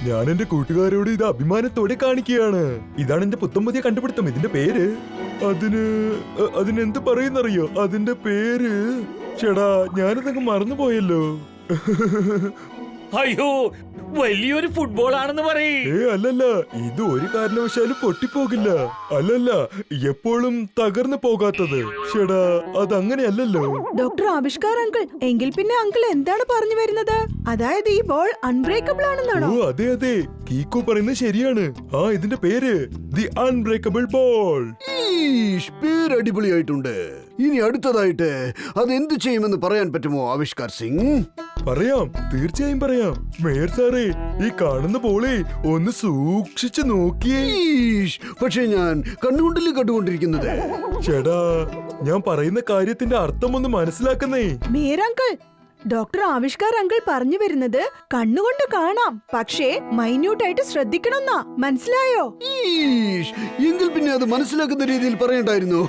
ഞാൻ എന്റെ കൂട്ടുകാരോട് ഇത് അഭിമാനത്തോടെ കാണിക്കുകയാണ്. ഇതാണ് എന്റെ പുത്തം പുതിയ കണ്ടുപിടുത്തം. ഇതിന്റെ പേര് അതിനെന്ത് പറയുന്നറിയോ? അതിന്റെ പേര് ചേടാ ഞാനതങ്ങ് മറന്നുപോയല്ലോ. അയ്യോ, വലിയൊരു ഫുട്ബോൾ ആണെന്ന് പറയേ. അല്ലല്ല, ഇത് ഒരു കാരണവശാലും പൊട്ടിപ്പോകില്ല. അല്ലല്ല, എപ്പോഴും തകർന്നു പോകാത്തത്. ചേടാ അതങ്ങനെയല്ലല്ലോ. ഡോക്ടർ ആവിഷ്കാർ അങ്കിൾ, എങ്കിൽ പിന്നെ അങ്കിൾ എന്താണ് പറഞ്ഞു വരുന്നത്? അതായത് ഈ ബോൾ അൺബ്രേക്കബിൾ ആണെന്നാണോ? ഓ അതെ അതെ, കീക്കോ പറയുന്നത് ശരിയാണ്. ഇതിന്റെ പേര് ദി അൺബ്രേക്കബിൾ ബോൾ. പേര് അടിപൊളിയായിട്ടുണ്ട്. ഇനി അടുത്തതായിട്ട് അതെന്ത് ചെയ്യുമെന്ന് പറയാൻ പറ്റുമോ ആവിഷ്കാർ സിംഗ്? പറയാം, തീർച്ചയായും പറയാം. മേയർ സാറേ, ഈ കാണുന്ന ബോളെ ഒന്ന് സൂക്ഷിച്ചു നോക്കിയേ. പക്ഷെ ഞാൻ കണ്ടുകൊണ്ടല്ലേ കണ്ടുകൊണ്ടിരിക്കുന്നത്. ചേടാ, ഞാൻ പറയുന്ന കാര്യത്തിന്റെ അർത്ഥം ഒന്ന് മനസ്സിലാക്കുന്നേ. Mayor uncle, doctor Aavishkar uncle പറഞ്ഞു വരുന്നത് കണ്ണുകൊണ്ട് കാണാം, പക്ഷേ മൈന്യൂട്ടായിട്ട് ശ്രദ്ധിക്കണമെന്നാ. മനസ്സിലായോ? എങ്കിൽ പിന്നെ അത് മനസ്സിലാക്കുന്ന രീതിയിൽ പറയണ്ടായിരുന്നു.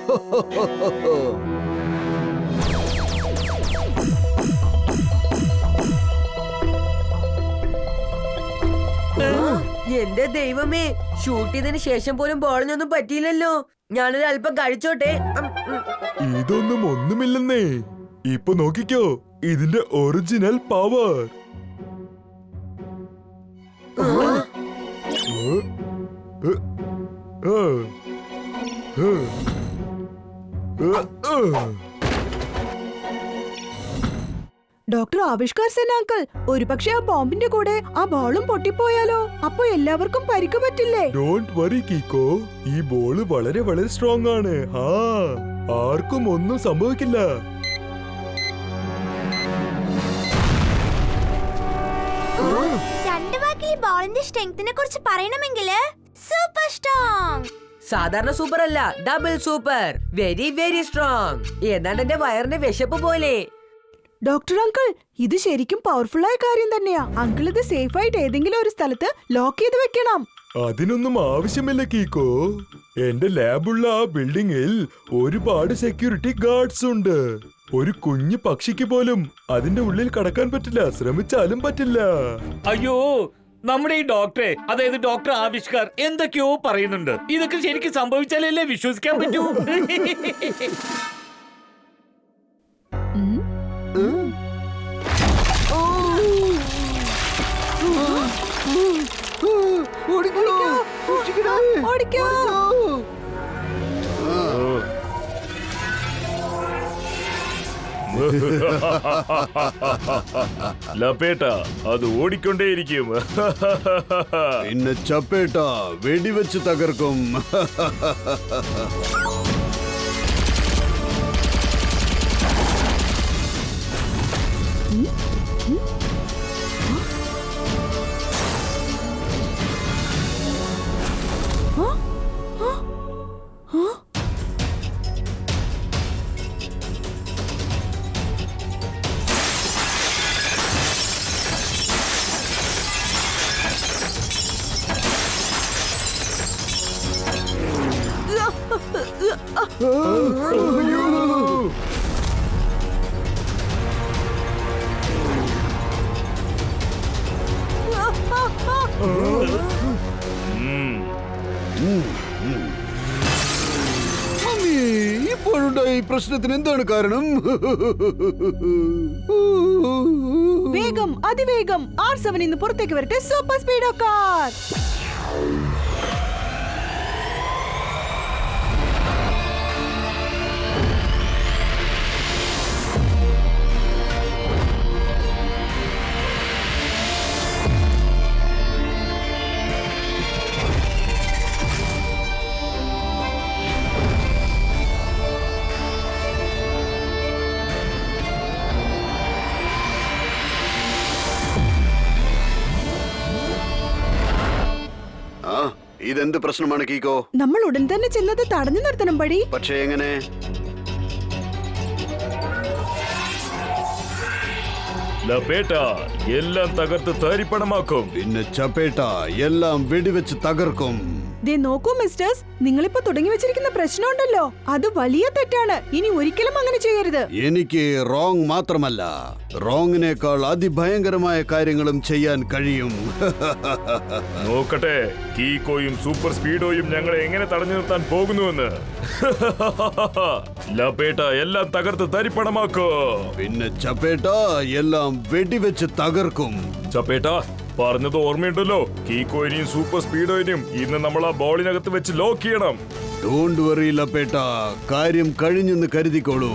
എന്റെ ദൈവമേ, ഷൂട്ട് ചെയ്തതിന് ശേഷം പോലും ബോളിനൊന്നും പറ്റിയില്ലല്ലോ. ഞാനൊരു അല്പം കഴിച്ചോട്ടെ. ഇതൊന്നും ഒന്നുമില്ലെന്നേ. ഇപ്പൊ നോക്കിക്കോ, ഇതിന്റെ original power. Doctor Avishkar Sen uncle, ഒരുപക്ഷെ ആ ബോംബിന്റെ കൂടെ ആ ബോളും പൊട്ടിപ്പോയാലോ? അപ്പൊ എല്ലാവർക്കും പരിക്ക് പറ്റില്ലേ? ഡോണ്ട് വറി കീക്കോ, ഈ ബോള് വളരെ വളരെ സ്ട്രോങ് ആണ്. ആർക്കും ഒന്നും സംഭവിക്കില്ല. രണ്ട് വാക്കിൽ ഈ ബോളിന്റെ സ്ട്രെങ്തിനെ കുറിച്ച് പറയണമെങ്കിൽ സൂപ്പർ സ്ട്രോങ്. സാധാരണ സൂപ്പർ അല്ല, double super. Very very strong. ഏതാണ്ട് എന്റെ വയറിന്റെ വിശപ്പ് പോലെ. ഡോക്ടർ അങ്കിൾ, ഇത് ശരിക്കും പവർഫുൾ ആയ കാര്യം തന്നെയാ. അങ്കിൾ ഇത് സേഫ് ആയിട്ട് ഏതെങ്കിലും ഒരു സ്ഥലത്ത് ലോക്ക് ചെയ്ത് വെക്കണം. അതിനൊന്നും ആവശ്യമില്ല കീക്കോ. എന്റെ ലാബുള്ള ആ ബിൽഡിംഗിൽ ഒരുപാട് സെക്യൂരിറ്റി ഗാർഡ്സ് ഉണ്ട്. ഒരു കുഞ്ഞു പക്ഷിക്ക് പോലും അതിന്റെ ഉള്ളിൽ കടക്കാൻ പറ്റില്ല, ശ്രമിച്ചാലും പറ്റില്ല. അയ്യോ, നമ്മുടെ ഈ ഡോക്ടറെ, അതായത് ഡോക്ടർ ആവിഷ്കാർ എന്തൊക്കെയോ പറയുന്നുണ്ട്. ഇതൊക്കെ ശരിക്കും സംഭവിച്ചാലല്ലേ വിശ്വസിക്കാൻ പറ്റൂ. ഓടിക്കോ. ലപേട്ട, അത് ഓടിക്കൊണ്ടേയിരിക്കും. പിന്നെ ചപ്പേട്ട വെടിവെച്ച് തകർക്കും. ഇപ്പോഴുണ്ടായ ഈ പ്രശ്നത്തിന് എന്താണ് കാരണം? വേഗം, അതിവേഗം R7 ഇന്ന് പുറത്തേക്ക് വരട്ടെ. Super Speedo car. ഇതെന്ത് പ്രശ്നമാണ് കീക്കോ? നമ്മൾ ഉടൻ തന്നെ ചെന്നത് തടഞ്ഞു നിർത്തണം പടി. പക്ഷേ എങ്ങനെ? ലപേട്ട എല്ലാം തകർത്ത് തരിപ്പണമാക്കും. പിന്നെ ചപ്പേട്ട എല്ലാം വെടിവെച്ച് തകർക്കും. ദേ നോക്കൂ മിസ്റ്റേഴ്സ്, നിങ്ങളിപ്പോ തുടങ്ങി വെച്ചിരിക്കുന്ന പ്രശ്നമുണ്ടല്ലോ, അത് വലിയ തെറ്റാണ്. ഇനി ഒരിക്കലും അങ്ങനെ ചെയ്യരുത്. എനിക്ക് റോങ് മാത്രമല്ല, റോങ്ങിനേക്കാൾ അതിഭയങ്കരമായ കാര്യങ്ങളും ചെയ്യാൻ കഴിയും. നോക്കട്ടെ കീക്കോയും സൂപ്പർ സ്പീഡോയും ഞങ്ങളെ എങ്ങനെ തടഞ്ഞു നിർത്താൻ പോകുന്നുവെന്ന്. ലപേട്ട എല്ലാം തകർത്ത് തരിപ്പണമാക്കോ. പിന്നെ ചപ്പേട്ട എല്ലാം വെടിവെച്ച് തകർക്കും. ചപ്പേട്ട പറഞ്ഞത് ഓർമ്മയുണ്ടല്ലോ, കീക്കോയിനെയും സൂപ്പർ സ്പീഡോയിനെയും ഇന്ന് നമ്മൾ ആ ബോളിനകത്ത് വെച്ച് ലോക്ക് ചെയ്യണം. ഡോണ്ട് വറി ലപ്പേട്ട, കാര്യം കഴിഞ്ഞെന്ന് കരുതിക്കോളൂ.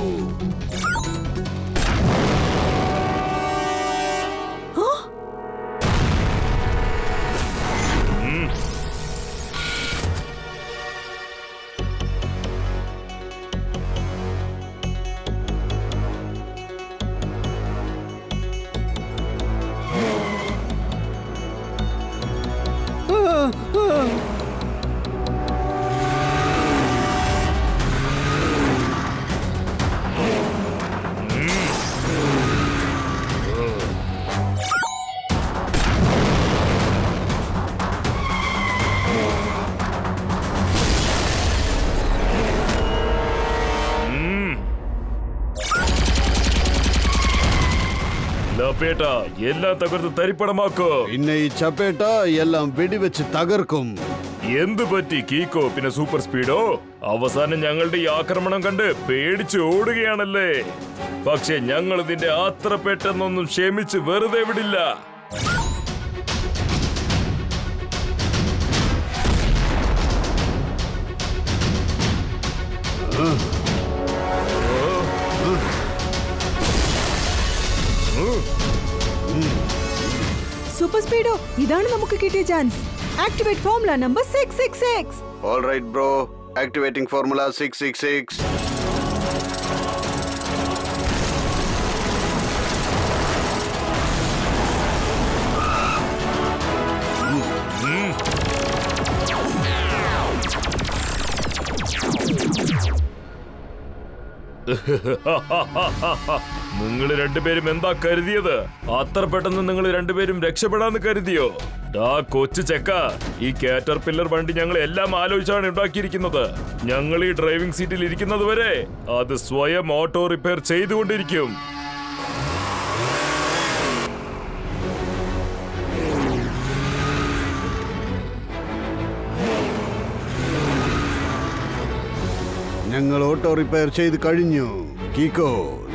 ലപേട്ട എല്ലാം തകർത്ത് തരിപ്പണമാക്കോ. പിന്നെ ഈ ചപ്പേട്ട എല്ലാം വെടിവെച്ച് തകർക്കും. എന്ത് പറ്റി കീക്കോ പിന്നെ സൂപ്പർ സ്പീഡോ? അവസാനം ഞങ്ങളുടെ ഈ ആക്രമണം കണ്ട് പേടിച്ച് ഓടുകയാണല്ലേ? പക്ഷെ ഞങ്ങൾ ഇതിന്റെ അത്ര പെട്ടെന്നൊന്നും ക്ഷമിച്ച് വെറുതെ വിടില്ല. സൂപ്പർ സ്പീഡോ, ഇതാണ് നമുക്ക് കിട്ടിയ chance. Activate formula number 666. All right bro, activating formula 666. നിങ്ങൾ രണ്ടുപേരും എന്താ കരുതിയത്? അത്ര പെട്ടെന്ന് നിങ്ങൾ രണ്ടുപേരും രക്ഷപ്പെടാന്ന് കരുതിയോ? കൊച്ചു ചെക്ക, ഈ കാറ്റർപില്ലർ വണ്ടി ഞങ്ങൾ എല്ലാം ആലോചിച്ചാണ് ഉണ്ടാക്കിയിരിക്കുന്നത്. ഞങ്ങൾ ഈ ഡ്രൈവിംഗ് സീറ്റിൽ ഇരിക്കുന്നത് വരെ അത് സ്വയം ഓട്ടോ റിപ്പയർ ചെയ്തുകൊണ്ടിരിക്കും. ഞങ്ങൾ ഓട്ടോ റിപ്പയർ ചെയ്ത് കഴിഞ്ഞു. കീക്കോ,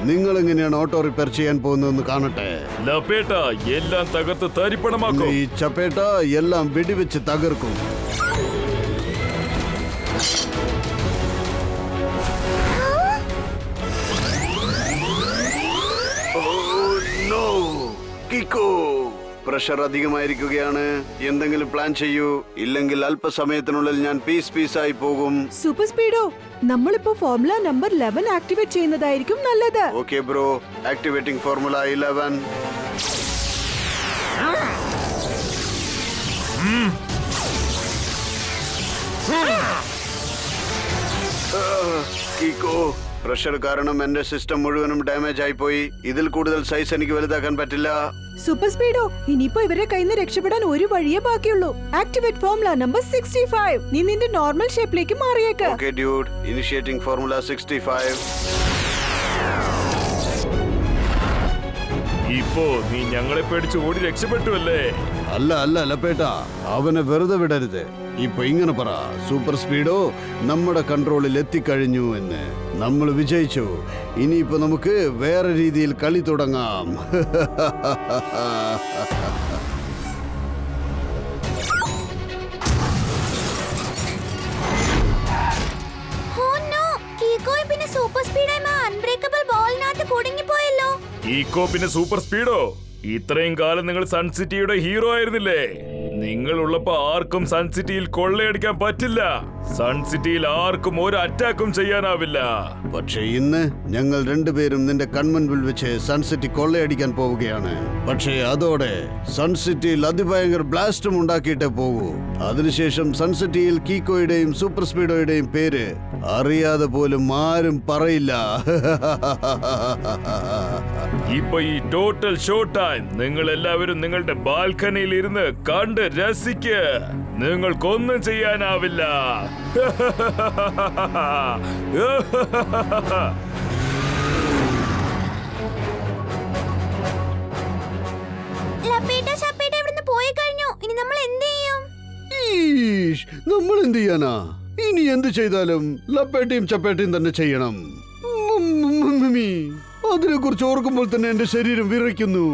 നിങ്ങൾ എങ്ങനെയാണ് ഓട്ടോ റിപ്പയർ ചെയ്യാൻ പോകുന്നതെന്ന് കാണട്ടെ. ലപേട്ട എല്ലാം തകർത്ത് തരിപ്പണമാക്കും. ഈ ചപ്പേട്ട എല്ലാം വെടിവെച്ച് തകർക്കും. കീക്കോ, പ്രഷർ അധികമായിരിക്കുകയാണ്. എന്തെങ്കിലും പ്ലാൻ ചെയ്യൂ, ഇല്ലെങ്കിൽ അല്പസമയത്തിനുള്ളിൽ ഞാൻ പീസായി പോകും. സൂപ്പർ സ്പീഡോ, നമ്മളിപ്പോ ഫോർമുല നമ്പർ 11 ആക്ടിവേറ്റ് ചെയ്യുന്നതായിരിക്കും നല്ലത്. Okay bro, activating formula 11. Kicko, pressure കാരണം എന്റെ സിസ്റ്റം മുഴുവനും ഡാമേജ് ആയി പോയി. ഇതിൽ കൂടുതൽ സൈസ് എനിക്ക് വലുതാക്കാൻ പറ്റില്ല. സൂപ്പർ സ്പീഡോ, ഇനിയിപ്പോ ഇവരെ കയ്യിൽ നിന്ന് രക്ഷപ്പെടാൻ ഒരു വഴിയേ ബാക്കിയുള്ളൂ. Activate formula number 65. നീ നിന്റെ നോർമൽ ഷേപ്പിലേക്ക് മാറിയേക്ക്. Okay dude, initiating formula 65. ഇപ്പോ നീ ഞങ്ങളെ പേടിച്ച് ഓടി രക്ഷപ്പെട്ടു അല്ലേ? അല്ല ലപ്പേട്ട, അവനെ വെറുതെ വിടരുത്. ഇപ്പൊ ഇങ്ങനെ പറ, സൂപ്പർ സ്പീഡോ നമ്മുടെ കൺട്രോളിൽ എത്തിക്കഴിഞ്ഞു എന്ന്. നമ്മൾ വിജയിച്ചു. ഇനിയിപ്പോ നമുക്ക് വേറെ രീതിയിൽ കളി തുടങ്ങാം. പിന്നെ സൂപ്പർ സ്പീഡായി അൺബ്രേക്കബിൾ ബോളിനകത്ത് കുടുങ്ങിപ്പോയല്ലോ. ഈക്കോ പിന്നെ സൂപ്പർ സ്പീഡോ, ഇത്രയും കാലം നിങ്ങൾ സൺ സിറ്റിയുടെ ഹീറോ ആയിരുന്നില്ലേ? നിങ്ങൾ ഉള്ളപ്പോ ആർക്കും സൺ സിറ്റിയിൽ കൊള്ളയടിക്കാൻ പറ്റില്ല. സൺ സിറ്റിയിൽ ആർക്കും ഒരു അറ്റാക്കും ചെയ്യാനാവില്ല. പക്ഷേ ഇന്ന് ഞങ്ങൾ രണ്ടുപേരും നിന്റെ കൺമുൻപിൽ വെച്ച് സൺ സിറ്റി കൊള്ളയടിക്കാൻ പോവുകയാണ്. പക്ഷേ അതോടെ സൺ സിറ്റിയിൽ അതിഭയങ്കര ബ്ലാസ്റ്റും ഉണ്ടാക്കിയിട്ടേ പോകൂ. അതിനുശേഷം സൺ സിറ്റിയിൽ കീക്കോയുടെയും സൂപ്പർ സ്പീഡോയുടെയും പേര് അറിയാതെ പോലും ആരും പറയില്ല. ഇപ്പൊ ഈ ടോട്ടൽ ഷോ ടൈം നിങ്ങൾ എല്ലാവരും നിങ്ങളുടെ ബാൽക്കണിയിൽ ഇരുന്ന് കണ്ട് രസിക്ക്. നിങ്ങൾക്കൊന്നും ചെയ്യാനാവില്ല. ലപ്പേട്ട ചപ്പേട്ട ഇവിടുന്ന് പോയി കഴിഞ്ഞു. ഇനി നമ്മൾ എന്ത് ചെയ്യും? ഈഷ്, നമ്മൾ എന്ത് ചെയ്യാനാ? ഇനി എന്ത് ചെയ്താലും ലപ്പേട്ടയും ചപ്പേട്ടയും തന്നെ ചെയ്യണം. അതിനെ കുറിച്ച് ഓർക്കുമ്പോൾ തന്നെ എന്റെ ശരീരം വിറയ്ക്കുന്നു.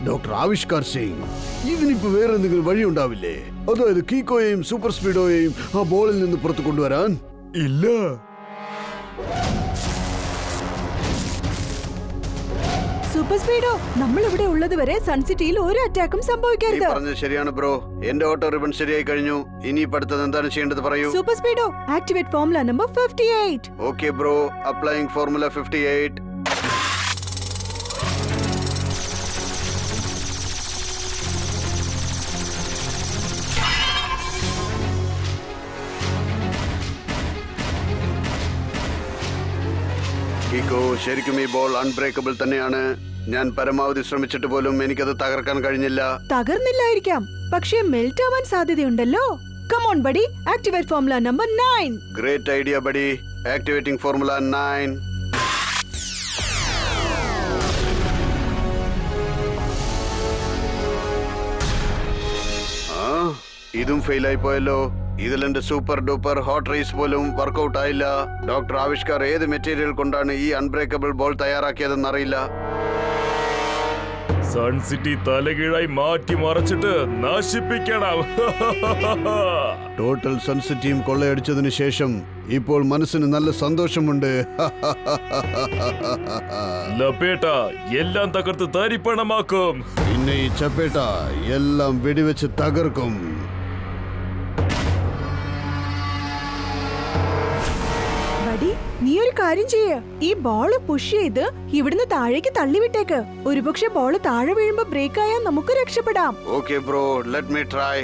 ഡോക്ടർ ആവിഷ്കാർ സിംഗ്, ഇവനിപ്പോ വേറെ എന്തെങ്കിലും വഴിയുണ്ടാവില്ലേ? അതായത് കീക്കോയെയും സൂപ്പർ സ്പീഡോയെയും ആ ബോളിൽ നിന്ന് പുറത്തു കൊണ്ടുവരാൻ? ഇല്ല. സൂപ്പർ സ്പീഡോ, നമ്മൾ ഇവിടെ ഉള്ളത് വരെ സൺസിറ്റിയിൽ ഒരു അറ്റാക്കും നീ സംഭവിക്കരുത്. പറഞ്ഞത് ശരിയാണ് ബ്രോ. എന്റെ ഓട്ടോ റിബൺ ശരിയായി കഴിഞ്ഞു. ഇനി അടുത്തത് എന്താണ് ചെയ്യേണ്ടത് പറയൂ. Super Speedo, activate formula number 58. Okay bro, applying formula 58. Kicko, ശരിക്കും ഈ ബോൾ അൺബ്രേക്കബിൾ തന്നെയാണ്. ഞാൻ പരമാവധി ശ്രമിച്ചിട്ട് പോലും എനിക്കത് തകർക്കാൻ കഴിഞ്ഞില്ല. തകർന്നില്ലായിരിക്കാം, പക്ഷേ മെൽറ്റ് ആവാൻ സാധ്യതയുണ്ടല്ലോ. Come on buddy, activate formula number 9. Great idea buddy. Activating formula 9. ഇതും ഫെയിൽ ആയി പോയല്ലോ. ഇതിലെന്റെ സൂപ്പർ ഡൂപ്പർ ഹോട്ട് റേസ് പോലും വർക്കൗട്ട് ആയില്ല. ഡോക്ടർ ആവിഷ്കാർ ഏത് മെറ്റീരിയൽ കൊണ്ടാണ് ഈ അൺബ്രേക്കബിൾ ബോൾ തയ്യാറാക്കിയതെന്ന് അറിയില്ല. സൺ സിറ്റി തലകീഴായി മാറ്റി മറച്ചിട്ട് നശിപ്പിക്കണം. ടോട്ടൽ സൺസിറ്റിയും കൊള്ളയടിച്ചതിന് ശേഷം ഇപ്പോൾ മനസ്സിന് നല്ല സന്തോഷമുണ്ട്. ലപ്പേട്ട എല്ലാം തകർത്ത് തരിപ്പണമാക്കും. പിന്നെ ഈ ചപ്പേട്ട എല്ലാം വെടിവെച്ച് തകർക്കും. ബഡി, നീ ഒരു കാര്യം ചെയ്യ. ഈ ബോള് പുഷ് ചെയ്ത് ഇവിടുന്ന് താഴേക്ക് തള്ളിവിട്ടേക്ക്. ഒരുപക്ഷെ ബോള് താഴെ വീഴുമ്പോ ബ്രേക്ക് ആയാൽ നമുക്ക് രക്ഷപ്പെടാം. Okay bro, let me try.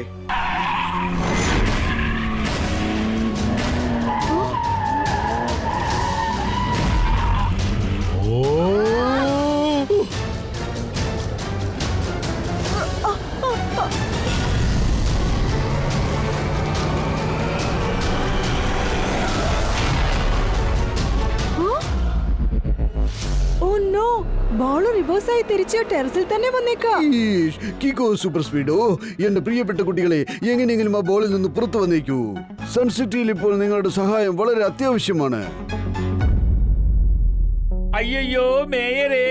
Oh no, ball reverse ആയി തിരിച്ച് ടെറസിൽ തന്നെ വന്നേക്കാം. കിക്കോ സൂപ്പർ സ്പീഡോ, എന്റെ പ്രിയപ്പെട്ട കുട്ടികളെ, എങ്ങനെയെങ്കിലും ആ ബോളിൽ നിന്ന് പുറത്തു വന്നേക്കൂ. സൺസിറ്റിയിൽ ഇപ്പോൾ നിങ്ങളുടെ സഹായം വളരെ അത്യാവശ്യമാണ്. അയ്യോ മേയറേ,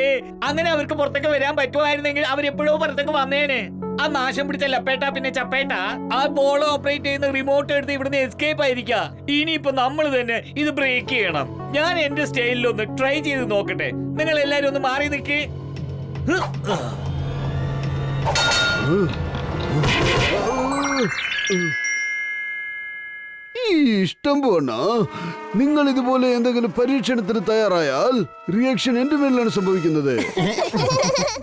അങ്ങനെ അവർക്ക് പുറത്തേക്ക് വരാൻ പറ്റുമായിരുന്നെങ്കിൽ അവരെപ്പോഴോ പുറത്തേക്ക് വന്നേനെ. ആ നാശം പിടിച്ച ലപ്പേട്ട പിന്നെ ചപ്പേട്ട ആ ബോൾ ഓപ്പറേറ്റ് ചെയ്യുന്ന റിമോട്ട് എടുത്ത് ഇവിടുന്ന് എസ്കേപ്പ് ആയിരിക്കാ. ഇനിയിപ്പോ നമ്മൾ തന്നെ ഇത് ബ്രേക്ക് ചെയ്യണം. ഞാൻ എന്റെ സ്റ്റൈലിലൊന്ന് ട്രൈ ചെയ്ത് നോക്കട്ടെ. നിങ്ങൾ എല്ലാരും ഒന്ന് മാറി നിൽക്കേ. ഇഷ്ടം പോണ, നിങ്ങൾ ഇതുപോലെ എന്തെങ്കിലും പരീക്ഷണത്തിന് തയ്യാറായാൽ റിയാക്ഷൻ എന്റെ മേലാണ് സംഭവിക്കുന്നത്.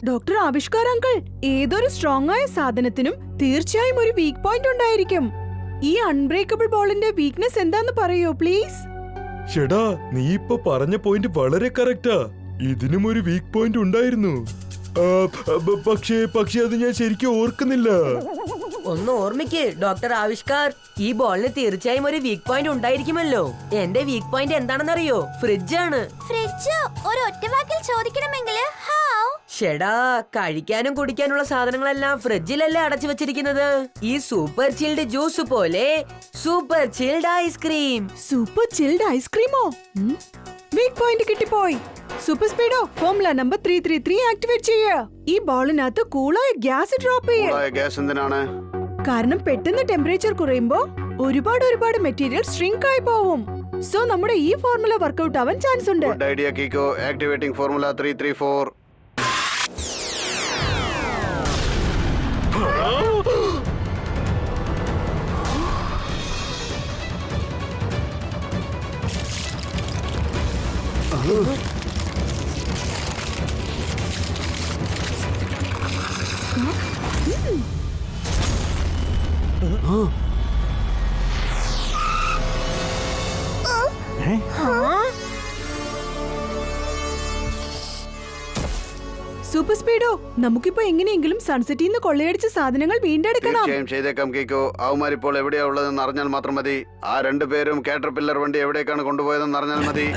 ഡോക്ടർ ആവിഷ്കാർ അങ്കിൾ, ഏതൊരു സ്ട്രോങ് ആയ സാധനത്തിനും തീർച്ചയായും ഒരു വീക്ക് പോയിന്റ് ഉണ്ടായിരിക്കും. ഈ അൺബ്രേക്കബിൾ ബോളിന്റെ വീക്ക്നെസ് എന്താന്ന് പറയോ പ്ലീസ്? ഷെടാ, നീ ഇപ്പൊ പറഞ്ഞ പോയിന്റ് വളരെ കറക്റ്റാ. ഇതിനും ഒരു വീക്ക് പോയിന്റ് ഉണ്ടായിരുന്നു. പക്ഷേ അത് ഞാൻ ശരിക്കും ഓർക്കുന്നില്ല. ഒന്ന് ഓർമ്മിക്ക് ഡോക്ടർ ആവിഷ്കാർ, ഈ ബോളിന് തീർച്ചയായും ഒരു വീക്ക് പോയിന്റ് ഉണ്ടായിരിക്കുമല്ലോ. എന്റെ വീക്ക് പോയിന്റ് എന്താണെന്നറിയോ? ഫ്രിഡ്ജാണ്. ഫ്രിഡ്ജ് ഒരു ഒറ്റ വാക്കിൽ ചോദിക്കണമെങ്കിൽ ഷെടാ, കഴിക്കാനും കുടിക്കാനുള്ള സാധനങ്ങളെല്ലാം ഫ്രിഡ്ജിലല്ലേ അടച്ചു വെച്ചിരിക്കുന്നത്. ഈ സൂപ്പർ ചിൽഡ് ജ്യൂസ് പോലെ super chilled ice cream. Super chilled ഐസ്ക്രീമോ? വീക്ക് പോയിന്റ് കിട്ടിപ്പോയി. Super Speedo, formula number 333 activate ചെയ്യ. ഈ ബോളിനകത്ത് കൂളായ ഗ്യാസ് ഡ്രോപ്പ് ചെയ്യ. ഗ്യാസ് എന്തിനാണ്? കാരണം പെട്ടെന്ന് ടെമ്പറേച്ചർ കുറയുമ്പോ ഒരുപാട് മെറ്റീരിയൽ ഷ്രിങ്ക് ആയി പോവും. സോ നമ്മുടെ ഈ ഫോർമുല വർക്ക്ഔട്ട് ആവാൻ ചാൻസ് ഉണ്ട്. Good idea Kicko. Activating formula 334. Super Speedo, നമുക്കിപ്പോ എങ്ങനെയെങ്കിലും സൺസെറ്റിൽ നിന്ന് കൊള്ളയടിച്ച സാധനങ്ങൾ വീണ്ടെടുക്കണം. തീർച്ചയായും ചെയ്തേക്കാം കീക്കോ. അവന്മാരിപ്പോൾ എവിടെയാ ഉള്ളതെന്ന് അറിഞ്ഞാൽ മാത്രം മതി. ആ രണ്ടുപേരും കാറ്റർപില്ലർ വണ്ടി എവിടേക്കാണ് കൊണ്ടുപോയതെന്ന് അറിഞ്ഞാൽ മതി.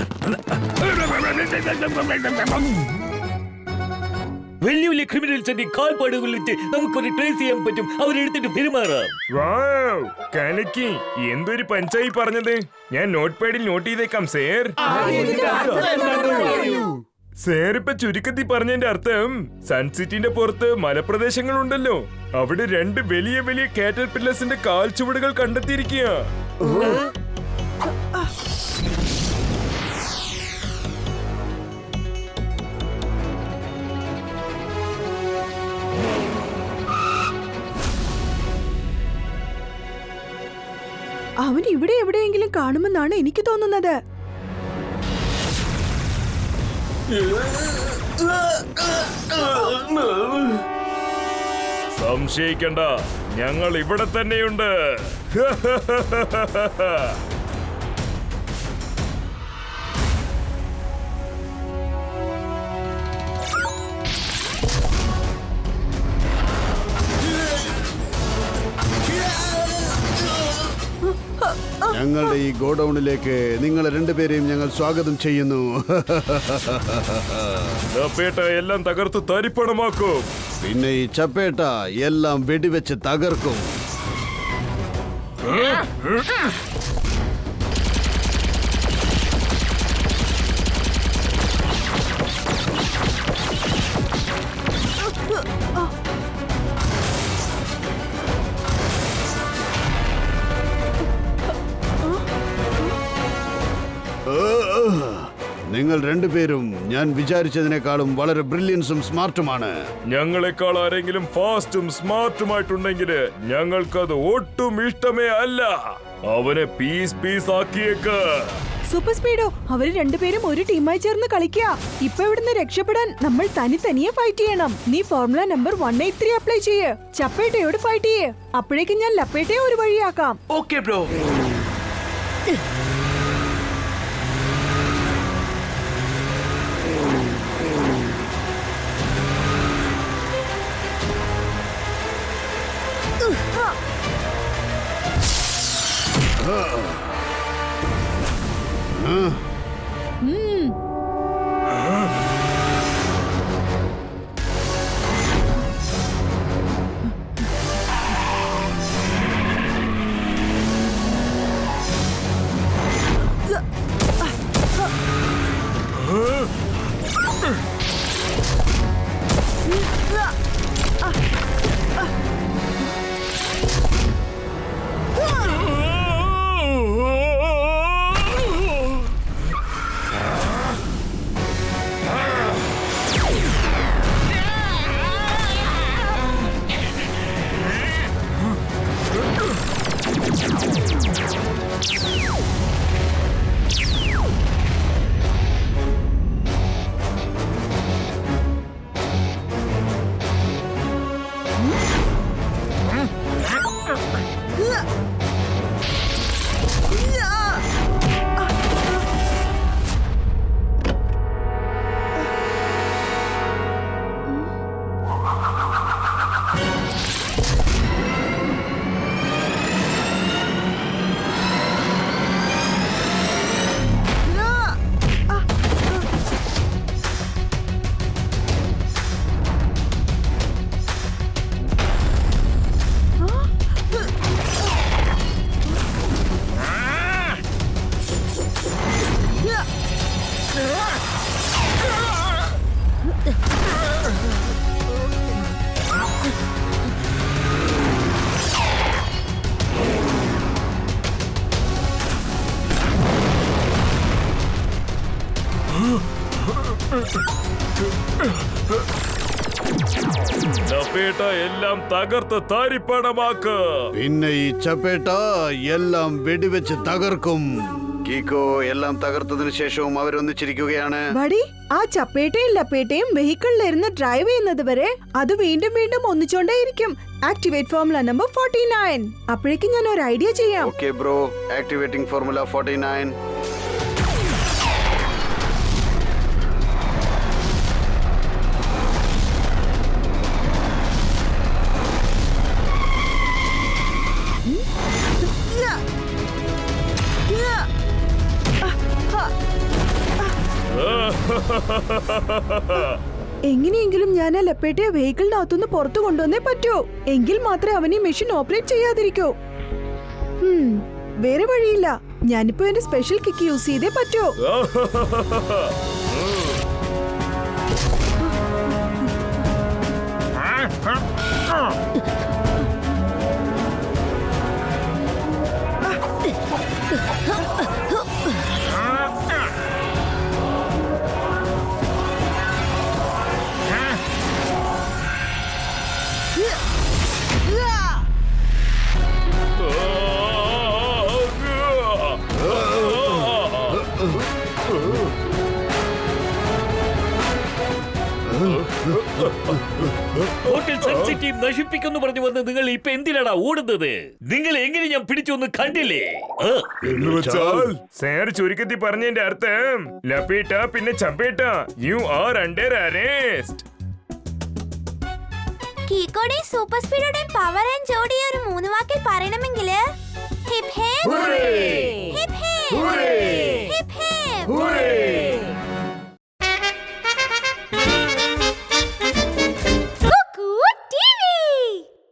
വലിയ വലിയ ക്രിമിനൽസിന്റെ കാൽപ്പാടുകൾ വെച്ച് നമുക്കൊരു ട്രേസ് ചെയ്യാൻ പറ്റും. അവരെടുത്തിട്ട് പെരുമാറാം. വാവ്, കലക്കി. എന്തൊരു പഞ്ചായി പറഞ്ഞത്. ഞാൻ നോട്ട് പാഡിൽ നോട്ട് ചെയ്തേക്കാം സേർ. സേർ ഇപ്പൊ ചുരുക്കത്തിൽ പറഞ്ഞതിന്റെ അർത്ഥം സൺസിറ്റിന്റെ പുറത്ത് മലപ്രദേശങ്ങളുണ്ടല്ലോ, അവിടെ രണ്ട് വലിയ വലിയ കാറ്റർപില്ലേഴ്സിന്റെ കാൽച്ചുവടുകൾ കണ്ടെത്തിയിരിക്കുക. അവൻ ഇവിടെ എവിടെയെങ്കിലും കാണുമെന്നാണ് എനിക്ക് തോന്നുന്നത്. സംശയിക്കണ്ട, ഞങ്ങൾ ഇവിടെ തന്നെയുണ്ട്. ഞങ്ങളുടെ ഈ ഗോഡൌണിലേക്ക് നിങ്ങളെ രണ്ടുപേരെയും ഞങ്ങൾ സ്വാഗതം ചെയ്യുന്നു. ചപ്പേട്ട എല്ലാം തകർത്ത് തരിപ്പണമാക്കും. പിന്നെ ഈ ചപ്പേട്ട എല്ലാം വെടിവെച്ച് തകർക്കും. നിങ്ങൾ രണ്ടുപേരും ഞാൻ വിചാരിച്ചതിനേക്കാളും വളരെ ബ്രില്യൻസും സ്മാർട്ടുമാണ്. ഞങ്ങളെക്കാൾ ആരെങ്കിലും ഫാസ്റ്റും സ്മാർട്ടുമായിട്ടുണ്ടെങ്കിൽ ഞങ്ങൾക്കത് ഒട്ടും ഇഷ്ടമേ അല്ല. അവനെ പീസ് ആക്കിയേക്ക്. സൂപ്പർ സ്പീഡോ, അവര് രണ്ടുപേരും ഒരു ടീമായി ചേർന്ന് കളിക്കുക. ഇപ്പൊ ഇവിടുന്ന് രക്ഷപ്പെടാൻ നമ്മൾ തനിയെ ഫൈറ്റ് ചെയ്യണം. നീ ഫോർമുല നമ്പർ 183 അപ്ലൈ ചെയ്യ്. ചപ്പേട്ടയോട് ഫൈറ്റ് ചെയ്യ്. അപ്പോഴേക്കും ഞാൻ ലപ്പേട്ടയെ ഒരു വഴിയാക്കാം. Okay bro. ചപ്പേട്ട എല്ലാം തകർത്ത് താരിപ്പണമാക്ക്. പിന്നെ ഈ ചപ്പേട്ട എല്ലാം വെടിവെച്ച് തകർക്കും. കീക്കോ എല്ലാം തകർത്തതിനു ശേഷവും അവരൊന്നിച്ചിരിക്കുകയാണ്. ബഡി, ആ ചപ്പേട്ടയും ലപ്പേട്ടയും വെഹിക്കിളിലിരുന്ന് ഡ്രൈവ് ചെയ്യുന്നത് വരെ അത് വീണ്ടും വീണ്ടും ഒന്നിച്ചോണ്ടേയിരിക്കും. Activate formula number 49. അപ്പോഴേക്കും ഞാൻ ഒരു ഐഡിയ ചെയ്യാം. Okay bro, activating formula 49. എങ്ങനെയെങ്കിലും ഞാൻ ആ ലപ്പേട്ടയെ വെഹിക്കിളിനകത്തുനിന്ന് പുറത്തു കൊണ്ടുവന്നേ പറ്റൂ. എങ്കിൽ മാത്രമേ അവൻ ഈ മെഷീൻ ഓപ്പറേറ്റ് ചെയ്യാതിരിക്കൂ. വേറെ വഴിയില്ല. ഞാനിപ്പോ എന്റെ സ്പെഷ്യൽ കിക്ക് യൂസ് ചെയ്തേ പറ്റൂ. ഹോട്ടൽ സൺസിറ്റി നശിപ്പിക്കുന്നു പറഞ്ഞു വന്ന് നിങ്ങൾ ഇപ്പൊ എന്തിനാടാ ഓടുന്നത്? നിങ്ങൾ എങ്ങനെ ഞാൻ പിടിച്ചൊന്ന് കണ്ടില്ലേ? സാർ ചുരുക്കത്തിൽ പറഞ്ഞതിന്റെ അർത്ഥം ലപ്പേട്ട പിന്നെ ചപ്പേട്ട യു ആർ അണ്ടർ അറസ്റ്റ്. കീക്കോടെയും സൂപ്പർ സ്പീഡോടെയും പവർ ആൻഡ് ജോഡി ഒരു 3 വാക്കിൽ പറയണമെങ്കിൽ hip hip hip hip hip hip